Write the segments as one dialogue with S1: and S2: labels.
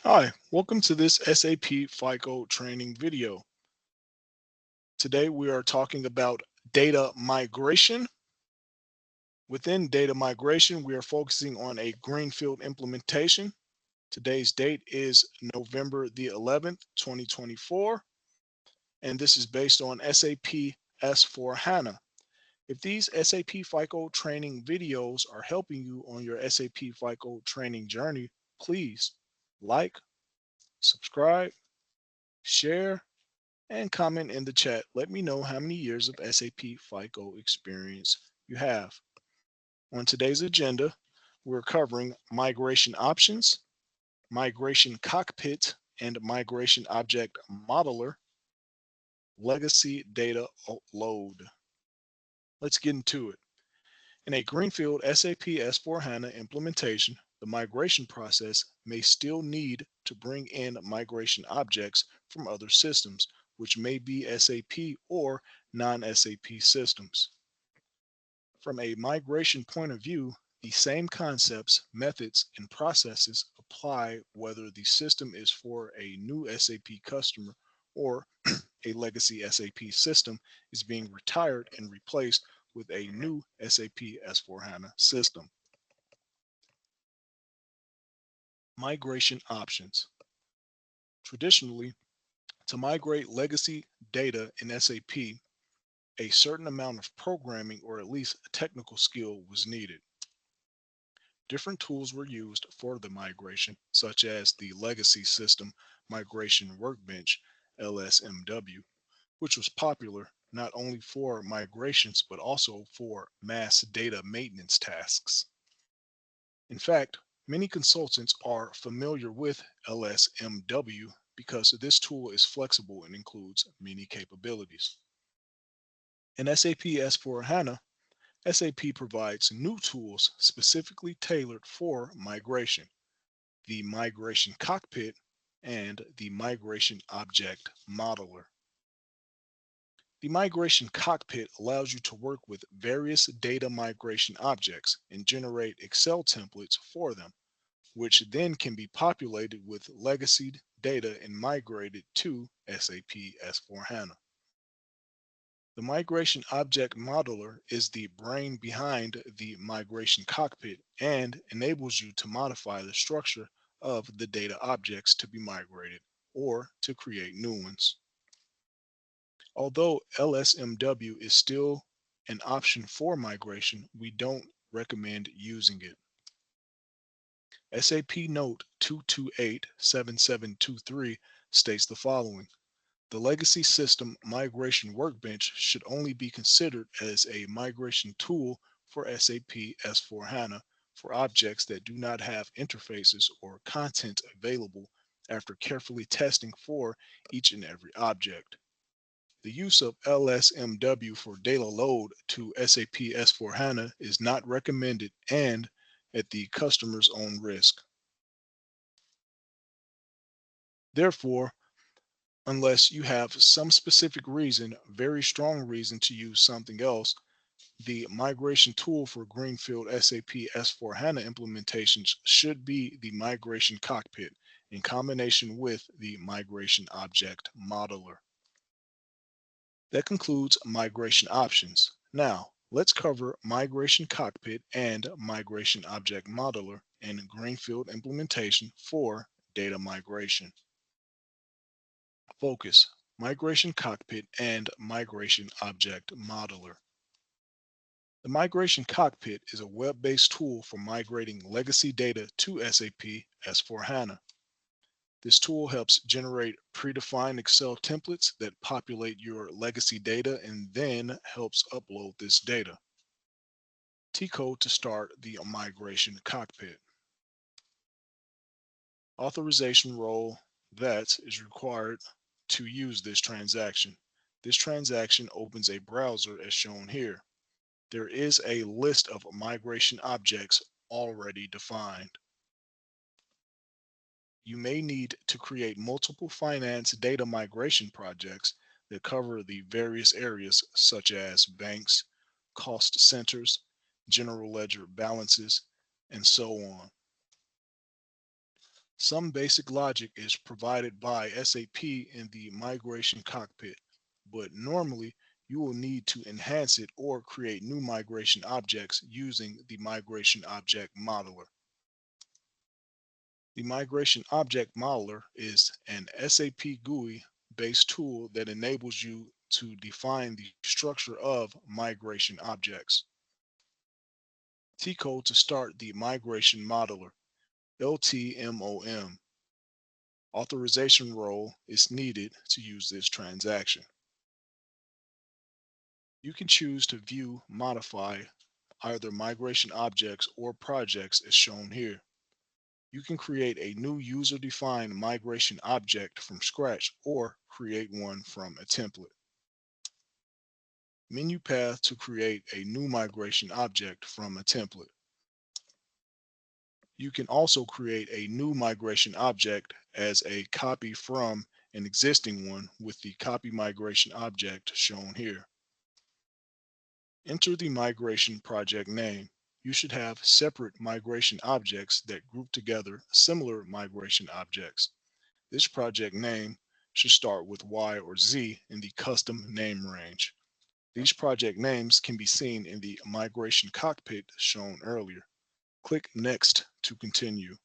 S1: Hi, welcome to this SAP FICO training video. Today we are talking about data migration. Within data migration, we are focusing on a Greenfield implementation. Today's date is November the 11th, 2024, and this is based on SAP S/4HANA. If these SAP FICO training videos are helping you on your SAP FICO training journey, please like, subscribe, share, and comment in the chat. Let me know how many years of SAP FICO experience you have. On today's agenda, we're covering migration options, migration cockpit, and migration object modeler, legacy data load. Let's get into it. In a Greenfield SAP S/4HANA implementation, the migration process may still need to bring in migration objects from other systems, which may be SAP or non-SAP systems. From a migration point of view, the same concepts, methods, and processes apply whether the system is for a new SAP customer or a legacy SAP system is being retired and replaced with a new SAP S/4HANA system. Migration options. Traditionally, to migrate legacy data in SAP, a certain amount of programming or at least technical skill was needed. Different tools were used for the migration, such as the Legacy System Migration Workbench (LSMW), which was popular not only for migrations but also for mass data maintenance tasks. In fact, many consultants are familiar with LSMW because this tool is flexible and includes many capabilities. In SAP S/4HANA, SAP provides new tools specifically tailored for migration, the Migration Cockpit and the Migration Object Modeler. The Migration Cockpit allows you to work with various data migration objects and generate Excel templates for them, which then can be populated with legacy data and migrated to SAP S/4HANA. The Migration Object Modeler is the brain behind the Migration Cockpit and enables you to modify the structure of the data objects to be migrated or to create new ones. Although LSMW is still an option for migration, we don't recommend using it. SAP Note 2287723 states the following: the legacy system migration workbench should only be considered as a migration tool for SAP S/4HANA for objects that do not have interfaces or content available after carefully testing for each and every object. The use of LSMW for data load to SAP S/4HANA is not recommended and at the customer's own risk. Therefore, unless you have some specific reason, very strong reason to use something else, the migration tool for Greenfield SAP S/4HANA implementations should be the Migration Cockpit in combination with the Migration Object Modeler. That concludes migration options. Now, let's cover Migration Cockpit and Migration Object Modeler in Greenfield implementation for data migration. Focus: Migration Cockpit and Migration Object Modeler. The Migration Cockpit is a web-based tool for migrating legacy data to SAP S/4HANA. This tool helps generate predefined Excel templates that populate your legacy data and then helps upload this data. T-code to start the Migration Cockpit. Authorization role that is required to use this transaction. This transaction opens a browser as shown here. There is a list of migration objects already defined. You may need to create multiple finance data migration projects that cover the various areas such as banks, cost centers, general ledger balances, and so on. Some basic logic is provided by SAP in the migration cockpit, but normally you will need to enhance it or create new migration objects using the migration object modeler. The migration object modeler is an SAP GUI based tool that enables you to define the structure of migration objects. T-code to start the migration modeler, LTMOM. Authorization role is needed to use this transaction. You can choose to view, modify either migration objects or projects as shown here. You can create a new user-defined migration object from scratch or create one from a template. Menu path to create a new migration object from a template. You can also create a new migration object as a copy from an existing one with the copy migration object shown here. Enter the migration project name. You should have separate migration objects that group together similar migration objects. This project name should start with Y or Z in the custom name range. These project names can be seen in the migration cockpit shown earlier. Click Next to continue.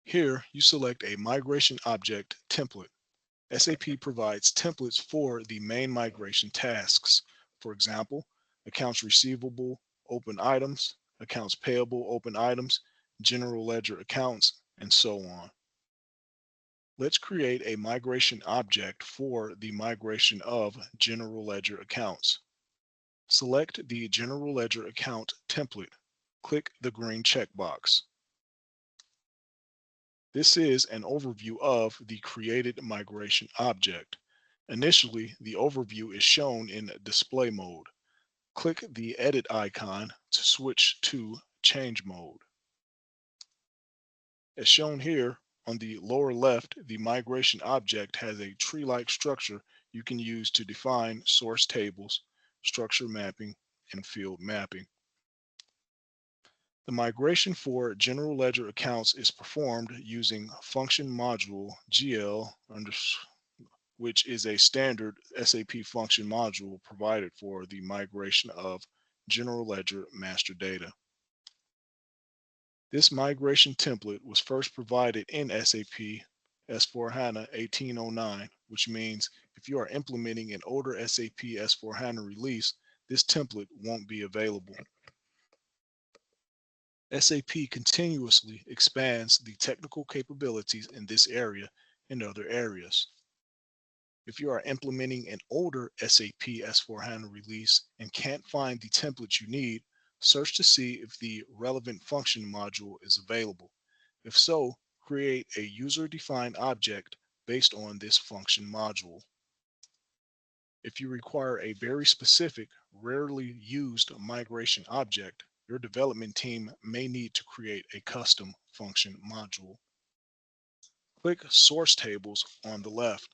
S1: Here you select a migration object template. SAP provides templates for the main migration tasks. For example, accounts receivable, open items, accounts payable, open items, general ledger accounts, and so on. Let's create a migration object for the migration of general ledger accounts. Select the general ledger account template. Click the green checkbox. This is an overview of the created migration object. Initially, the overview is shown in display mode. Click the edit icon to switch to change mode. As shown here, on the lower left, the migration object has a tree-like structure you can use to define source tables, structure mapping, and field mapping. The migration for general ledger accounts is performed using function module GL, which is a standard SAP function module provided for the migration of general ledger master data. This migration template was first provided in SAP S/4HANA 1809, which means if you are implementing an older SAP S/4HANA release, this template won't be available. SAP continuously expands the technical capabilities in this area and other areas. If you are implementing an older SAP S/4HANA release and can't find the template you need, search to see if the relevant function module is available. If so, create a user-defined object based on this function module. If you require a very specific, rarely used migration object, your development team may need to create a custom function module. Click Source Tables on the left.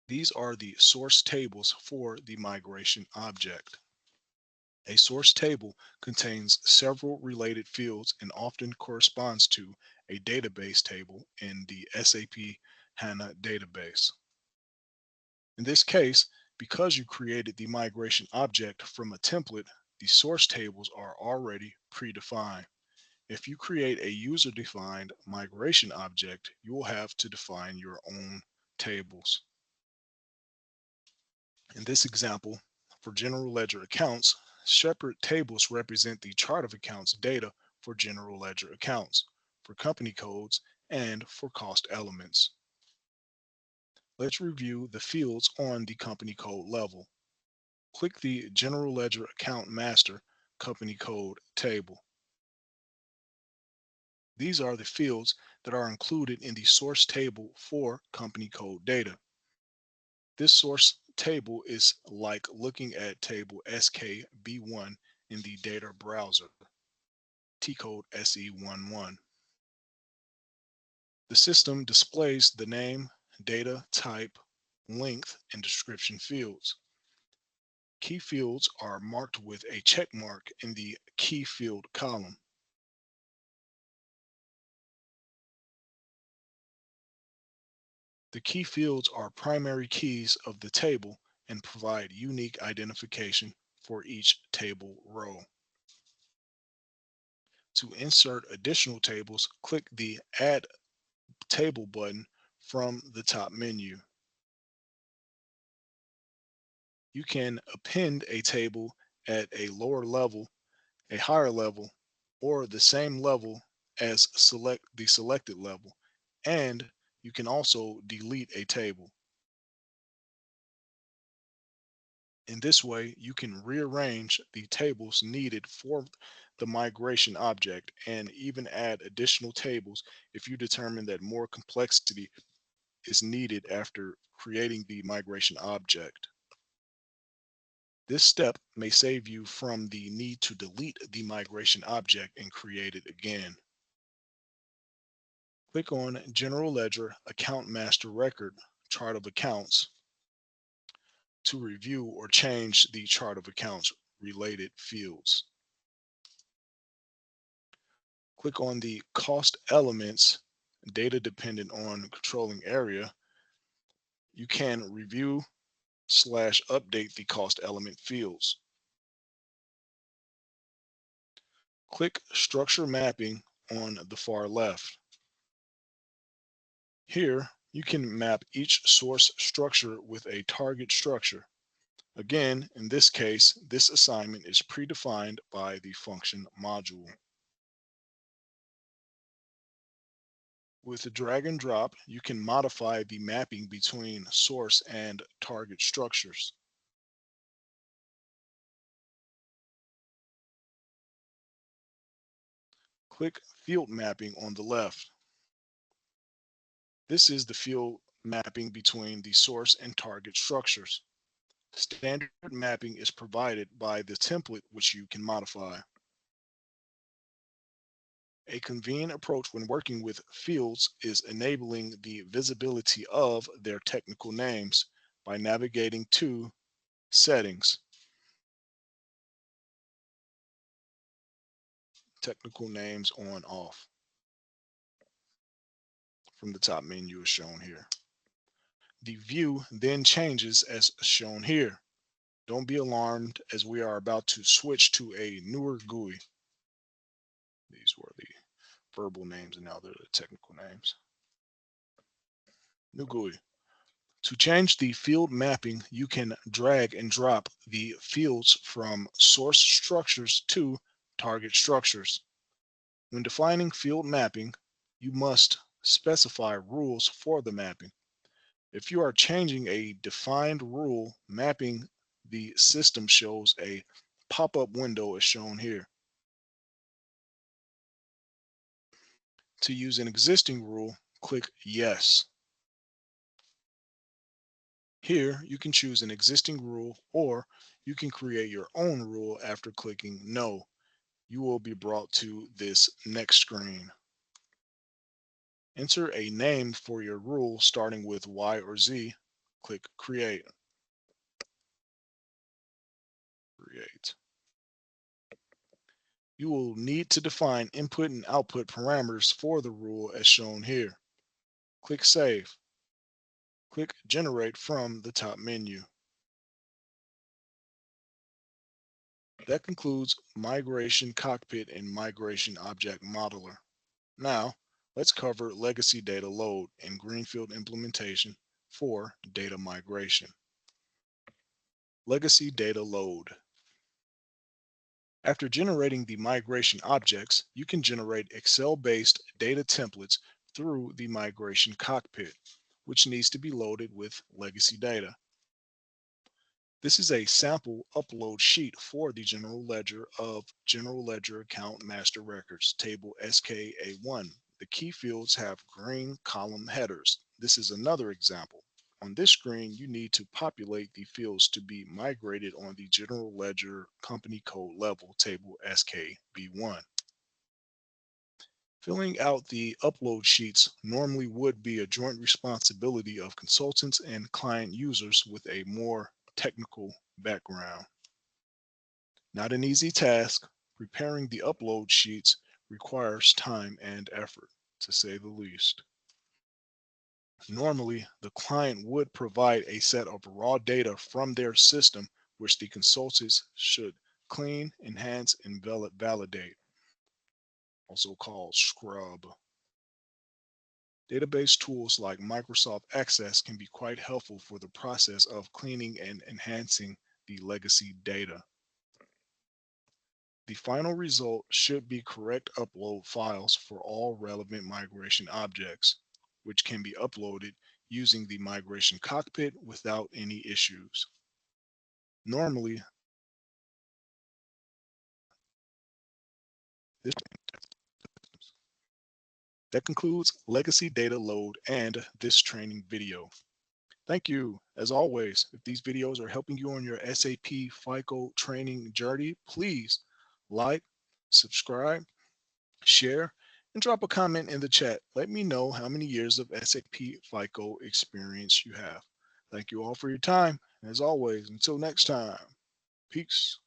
S1: These are the source tables for the migration object. A source table contains several related fields and often corresponds to a database table in the SAP HANA database. In this case, because you created the migration object from a template, the source tables are already predefined. If you create a user-defined migration object, you will have to define your own tables. In this example, for general ledger accounts, separate tables represent the chart of accounts data for general ledger accounts, for company codes, and for cost elements. Let's review the fields on the company code level. Click the General Ledger Account Master Company Code table. These are the fields that are included in the source table for company code data. This source table is like looking at table SKB1 in the data browser, T-code SE11. The system displays the name, data type, length, and description fields. Key fields are marked with a check mark in the key field column. The key fields are primary keys of the table and provide unique identification for each table row. To insert additional tables, click the Add Table button from the top menu. You can append a table at a lower level, a higher level, or the same level as the selected level, and you can also delete a table. In this way, you can rearrange the tables needed for the migration object and even add additional tables if you determine that more complexity is needed after creating the migration object. This step may save you from the need to delete the migration object and create it again. Click on General Ledger Account Master Record Chart of Accounts to review or change the chart of accounts related fields. Click on the Cost Elements data dependent on controlling area. You can review / update the cost element fields. Click Structure Mapping on the far left. Here, you can map each source structure with a target structure. Again, in this case, this assignment is predefined by the function module. With a drag and drop, you can modify the mapping between source and target structures. Click Field Mapping on the left. This is the field mapping between the source and target structures. Standard mapping is provided by the template which you can modify. A convenient approach when working with fields is enabling the visibility of their technical names by navigating to Settings, Technical Names on Off from the top menu as shown here. The view then changes as shown here. Don't be alarmed as we are about to switch to a newer GUI. These were the verbal names and now they're the technical names. New GUI. To change the field mapping, you can drag and drop the fields from source structures to target structures. When defining field mapping, you must specify rules for the mapping. If you are changing a defined rule mapping, the system shows a pop-up window as shown here. To use an existing rule, click Yes. Here, you can choose an existing rule or you can create your own rule after clicking No. You will be brought to this next screen. Enter a name for your rule starting with Y or Z. Click Create. Create. You will need to define input and output parameters for the rule as shown here. Click Save. Click Generate from the top menu. That concludes Migration Cockpit and Migration Object Modeler. Now, let's cover legacy data load and Greenfield implementation for data migration. Legacy data load. After generating the migration objects, you can generate Excel-based data templates through the migration cockpit, which needs to be loaded with legacy data. This is a sample upload sheet for the general ledger of General Ledger Account Master Records, table SKA1. The key fields have green column headers. This is another example. On this screen, you need to populate the fields to be migrated on the General Ledger Company Code level, table SKB1. Filling out the upload sheets normally would be a joint responsibility of consultants and client users with a more technical background. Not an easy task. Preparing the upload sheets requires time and effort, to say the least. Normally, the client would provide a set of raw data from their system, which the consultants should clean, enhance, and validate, also called scrub. Database tools like Microsoft Access can be quite helpful for the process of cleaning and enhancing the legacy data. The final result should be correct upload files for all relevant migration objects, which can be uploaded using the migration cockpit without any issues. Normally, this that concludes legacy data load and this training video. Thank you. As always, if these videos are helping you on your SAP FICO training journey, please like, subscribe, share, and drop a comment in the chat. Let me know how many years of SAP FICO experience you have. Thank you all for your time. As always, until next time, peace.